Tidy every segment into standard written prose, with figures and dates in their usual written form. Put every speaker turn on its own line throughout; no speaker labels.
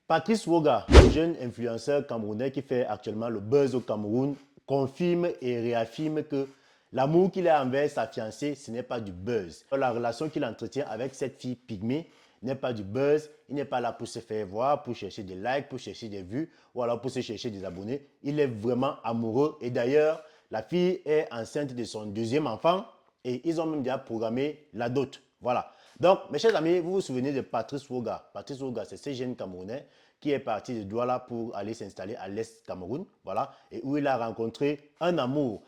Patrice Woga, le jeune influenceur camerounais qui fait actuellement le buzz au Cameroun, confirme et réaffirme que l'amour qu'il a envers sa fiancée, ce n'est pas du buzz. La relation qu'il entretient avec cette fille pygmée n'est pas du buzz. Il n'est pas là pour se faire voir, pour chercher des likes, pour chercher des vues ou alors pour se chercher des abonnés. Il est vraiment amoureux et d'ailleurs, la fille est enceinte de son deuxième enfant et ils ont même déjà programmé la dot. Voilà. Donc, mes chers amis, vous vous souvenez de Patrice Woga. Patrice Woga, c'est ce jeune Camerounais qui est parti de Douala pour aller s'installer à l'Est Cameroun, voilà, et où il a rencontré un amour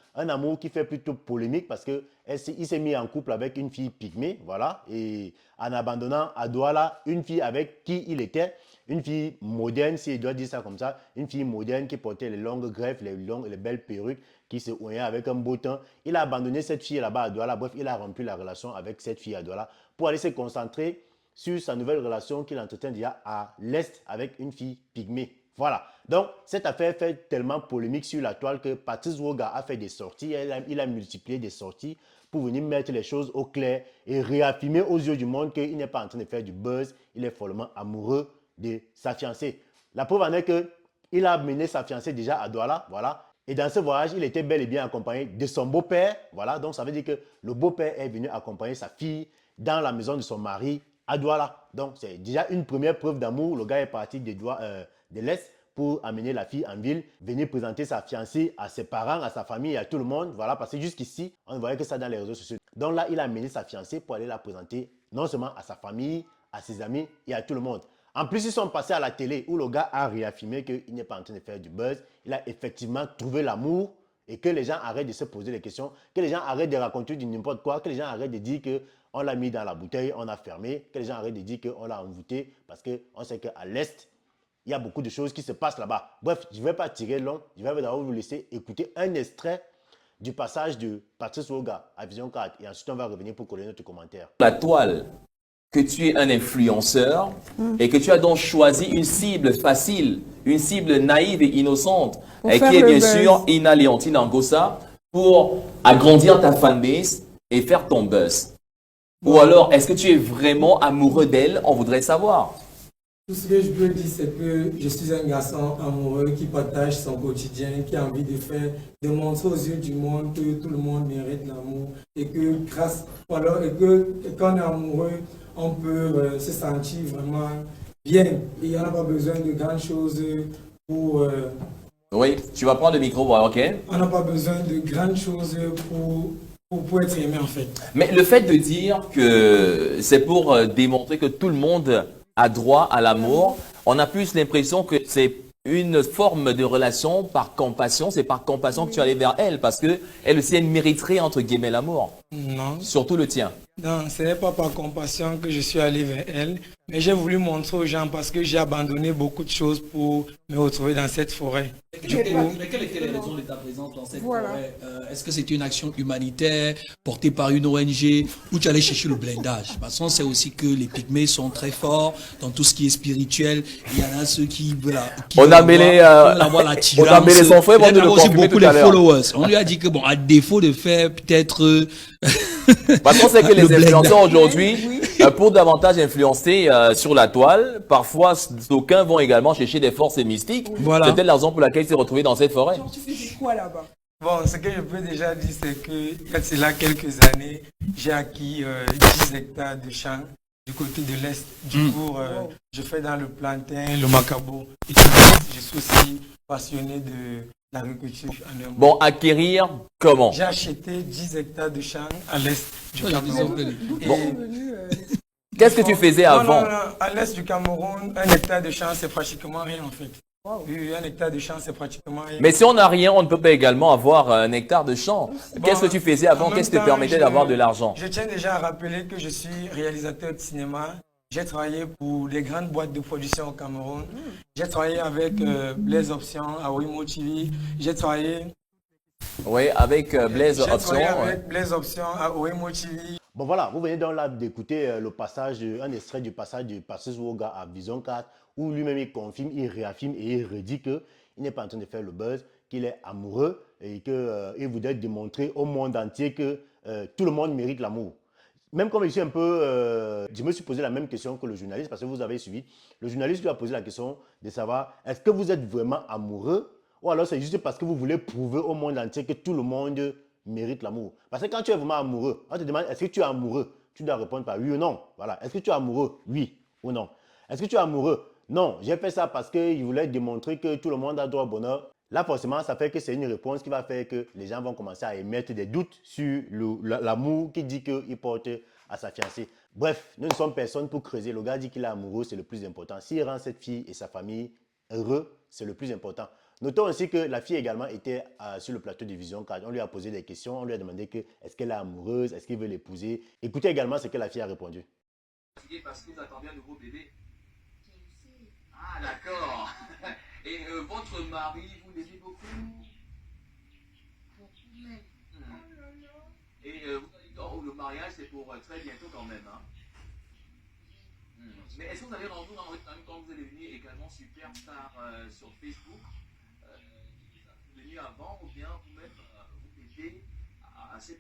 qui fait plutôt polémique parce qu'il s'est mis en couple avec une fille pygmée, voilà, et en abandonnant à Douala une fille avec qui il était, une fille moderne, si je dois dire ça comme ça, une fille moderne qui portait les longues greffes, les belles perruques, qui se ouillait avec un beau teint. Il a abandonné cette fille là-bas à Douala, bref, il a rompu la relation avec cette fille à Douala pour aller se concentrer sur sa nouvelle relation qu'il entretient déjà à l'Est avec une fille pygmée. Voilà. Donc, cette affaire fait tellement polémique sur la toile que Patrice Woga a fait des sorties. Il a multiplié des sorties pour venir mettre les choses au clair et réaffirmer aux yeux du monde qu'il n'est pas en train de faire du buzz. Il est follement amoureux de sa fiancée. La preuve en est qu'il a amené sa fiancée déjà à Douala. Voilà. Et dans ce voyage, il était bel et bien accompagné de son beau-père. Voilà. Donc, ça veut dire que le beau-père est venu accompagner sa fille dans la maison de son mari à Douala. Donc, c'est déjà une première preuve d'amour. Le gars est parti de l'Est pour amener la fille en ville, venir présenter sa fiancée à ses parents, à sa famille et à tout le monde. Voilà, parce que jusqu'ici, on ne voyait que ça dans les réseaux sociaux. Donc là, il a amené sa fiancée pour aller la présenter non seulement à sa famille, à ses amis et à tout le monde. En plus, ils sont passés à la télé où le gars a réaffirmé qu'il n'est pas en train de faire du buzz. Il a effectivement trouvé l'amour et que les gens arrêtent de se poser des questions, que les gens arrêtent de raconter du n'importe quoi, que les gens arrêtent de dire qu'on l'a mis dans la bouteille, on a fermé, que les gens arrêtent de dire qu'on l'a envoûté parce qu'on sait qu'à l'Est, il y a beaucoup de choses qui se passent là-bas. Bref, je ne vais pas tirer long, je vais d'abord vous laisser écouter un extrait du passage de Patrice Woga à Vision 4 et ensuite on va revenir pour coller notre commentaire.
La toile, que tu es un influenceur et que tu as donc choisi une cible facile, une cible naïve et innocente, et qui est bien sûr Ina Léontine Angossa, pour agrandir ta fanbase et faire ton buzz. Ou alors, est-ce que tu es vraiment amoureux d'elle? On voudrait savoir.
Tout ce que je peux dire, c'est que je suis un garçon amoureux qui partage son quotidien, qui a envie de montrer aux yeux du monde que tout le monde mérite l'amour et que quand on est amoureux, on peut se sentir vraiment bien. Il n'y en a pas besoin de grandes choses pour...
Oui, tu vas prendre le micro, ok?
On n'a pas besoin de grandes choses pour être aimé en fait.
Mais le fait de dire que c'est pour démontrer que tout le monde a droit à l'amour, on a plus l'impression que c'est une forme de relation par compassion. C'est par compassion que tu allais vers elle parce que elle aussi elle mériterait entre guillemets l'amour.
Non.
Surtout le tien.
Non, ce n'est pas par compassion que je suis allé vers elle, mais j'ai voulu montrer aux gens parce que j'ai abandonné beaucoup de choses pour me retrouver dans cette forêt.
Mais quelles étaient les raisons de ta présence dans cette forêt? Est-ce que c'était une action humanitaire portée par une ONG ou tu allais chercher le blindage? Parce qu'on sait aussi que les pygmées sont très forts dans tout ce qui est spirituel. Il y en a ceux qui veulent
on a mêlé son frère pour nous
aussi beaucoup les followers. On lui a dit que bon, à défaut de faire peut-être
parce qu'on sait que les influenceurs aujourd'hui, pour davantage influencer sur la toile, parfois d'aucuns vont également chercher des forces mystiques.
Voilà.
C'est peut-être la raison pour laquelle il s'est retrouvé dans cette forêt.
Tu faisais quoi là-bas?
Bon, ce que je peux déjà dire, c'est qu'il y a cela quelques années, j'ai acquis 10 hectares de champs du côté de l'Est. Du coup, je fais dans le plantain, le macabo. Et je suis aussi passionné de l'agriculture.
Bon, acquérir comment?
J'ai acheté 10 hectares de champs à l'Est du Cameroun.
Qu'est-ce que tu faisais avant?
Non, à l'Est du Cameroun, un hectare de champs, c'est pratiquement rien en fait. Wow. Oui, un hectare de champ, c'est pratiquement rien.
Mais si on n'a rien, on ne peut pas également avoir un hectare de champ. Bon, qu'est-ce que tu faisais avant? Qu'est-ce qui te permettait d'avoir de l'argent?
Je tiens déjà à rappeler que je suis réalisateur de cinéma. J'ai travaillé pour les grandes boîtes de production au Cameroun. J'ai travaillé avec Blaise Option à Wimo TV. J'ai travaillé...
Oui, avec Blaise Option.
J'ai travaillé avec Blaise Option à Wimo TV.
Bon voilà, vous venez donc là d'écouter le passage, un extrait du passage de Patrice Woga à Vision 4 où lui-même il confirme, il réaffirme et il redit qu'il n'est pas en train de faire le buzz, qu'il est amoureux et qu'il voudrait démontrer au monde entier que tout le monde mérite l'amour. Même comme je suis un peu... je me suis posé la même question que le journaliste parce que vous avez suivi. Le journaliste lui a posé la question de savoir est-ce que vous êtes vraiment amoureux ou alors c'est juste parce que vous voulez prouver au monde entier que tout le monde mérite l'amour. Parce que quand tu es vraiment amoureux, on te demande est-ce que tu es amoureux? Tu dois répondre par oui ou non. Voilà. Est-ce que tu es amoureux? Oui ou non. Est-ce que tu es amoureux? Non. J'ai fait ça parce qu'il voulait démontrer que tout le monde a droit au bonheur. Là, forcément, ça fait que c'est une réponse qui va faire que les gens vont commencer à émettre des doutes sur l'amour qu'il dit qu'il porte à sa fiancée. Bref, nous ne sommes personne pour creuser. Le gars dit qu'il est amoureux, c'est le plus important. S'il rend cette fille et sa famille heureux, c'est le plus important. Notons aussi que la fille également était sur le plateau de Vision Card. On lui a posé des questions, on lui a demandé est-ce qu'elle est amoureuse, est-ce qu'il veut l'épouser. Écoutez également ce que la fille a répondu.
Parce que vous attendez un nouveau bébé. Ah, d'accord. Et votre mari, vous l'aimez beaucoup? Et le mariage, c'est pour très bientôt quand même. Hein? Mais est-ce que vous avez rendu dans votre temps quand vous êtes venu également superstar sur Facebook? Vous êtes venu avant ou bien vous-même vous aidez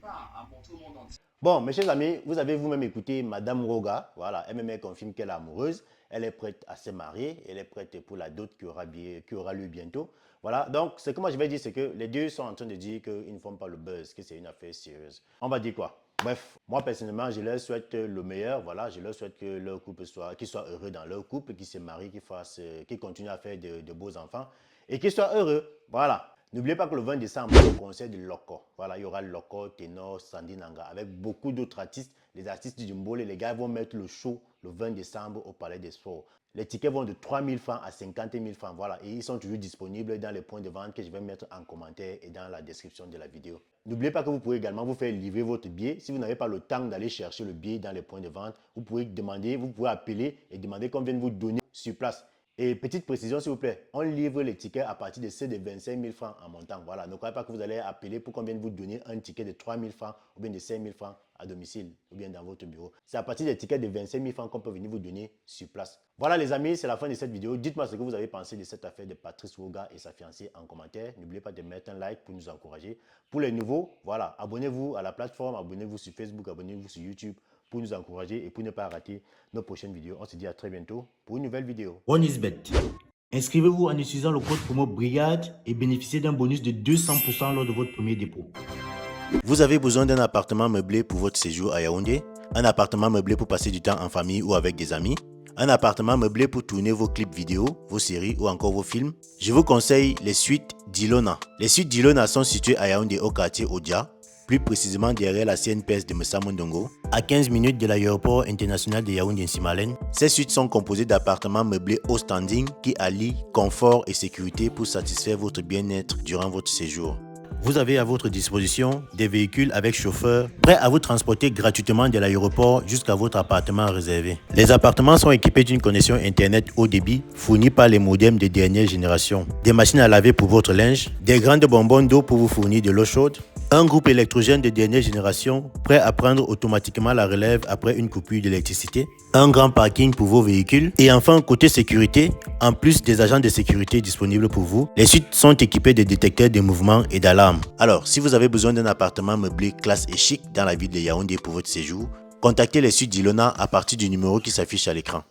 à montrer au monde entier?
Bon, mes chers amis, vous avez vous-même écouté Madame Roga. Voilà, elle-même confirme qu'elle est amoureuse. Elle est prête à se marier. Elle est prête pour la dot qui aura lieu bientôt. Voilà, donc ce que moi je vais dire, c'est que les deux sont en train de dire qu'ils ne font pas le buzz, que c'est une affaire sérieuse. On va dire quoi? Bref, moi personnellement, je leur souhaite le meilleur. Voilà, je leur souhaite que leur couple qu'ils soient heureux dans leur couple, qu'ils se marient, qu'ils continuent à faire de beaux enfants et qu'ils soient heureux. Voilà. N'oubliez pas que le 20 décembre, il y a le concert de Loco. Voilà, il y aura Loco, Ténor, Sandy Nanga, avec beaucoup d'autres artistes. Les artistes du Mbole, les gars vont mettre le show le 20 décembre au Palais des Sports. Les tickets vont de 3 000 francs à 50 000 francs. Voilà, et ils sont toujours disponibles dans les points de vente que je vais mettre en commentaire et dans la description de la vidéo. N'oubliez pas que vous pouvez également vous faire livrer votre billet. Si vous n'avez pas le temps d'aller chercher le billet dans les points de vente, vous pouvez appeler et demander qu'on vienne vous donner sur place. Et petite précision s'il vous plaît, on livre les tickets à partir de ceux de 25 000 francs en montant. Voilà, ne croyez pas que vous allez appeler pour qu'on vienne vous donner un ticket de 3 000 francs ou bien de 5 000 francs à domicile ou bien dans votre bureau. C'est à partir des tickets de 25 000 francs qu'on peut venir vous donner sur place. Voilà les amis, c'est la fin de cette vidéo. Dites-moi ce que vous avez pensé de cette affaire de Patrice Roga et sa fiancée en commentaire. N'oubliez pas de mettre un like pour nous encourager. Pour les nouveaux, voilà, abonnez-vous à la plateforme, abonnez-vous sur Facebook, abonnez-vous sur YouTube pour nous encourager et pour ne pas rater nos prochaines vidéos. On se dit à très bientôt pour une nouvelle vidéo.
OneXBet. Inscrivez-vous en utilisant le code promo BRIGADE et bénéficiez d'un bonus de 200% lors de votre premier dépôt.
Vous avez besoin d'un appartement meublé pour votre séjour à Yaoundé, un appartement meublé pour passer du temps en famille ou avec des amis, un appartement meublé pour tourner vos clips vidéo, vos séries ou encore vos films. Je vous conseille les suites d'Ilona. Les suites d'Ilona sont situées à Yaoundé au quartier Odia, plus précisément derrière la CNPS de Messa Mondongo, à 15 minutes de l'aéroport international de Yaoundé-Nsimalen. Ces suites sont composées d'appartements meublés haut standing qui allient confort et sécurité pour satisfaire votre bien-être durant votre séjour. Vous avez à votre disposition des véhicules avec chauffeur prêts à vous transporter gratuitement de l'aéroport jusqu'à votre appartement réservé. Les appartements sont équipés d'une connexion internet haut débit fournie par les modems de dernière génération, des machines à laver pour votre linge, des grandes bonbonnes d'eau pour vous fournir de l'eau chaude, un groupe électrogène de dernière génération prêt à prendre automatiquement la relève après une coupure d'électricité, un grand parking pour vos véhicules et enfin côté sécurité, en plus des agents de sécurité disponibles pour vous, les suites sont équipées de détecteurs de mouvement et d'alarmes. Alors, si vous avez besoin d'un appartement meublé classe et chic dans la ville de Yaoundé pour votre séjour, contactez les suites d'Ilona à partir du numéro qui s'affiche à l'écran.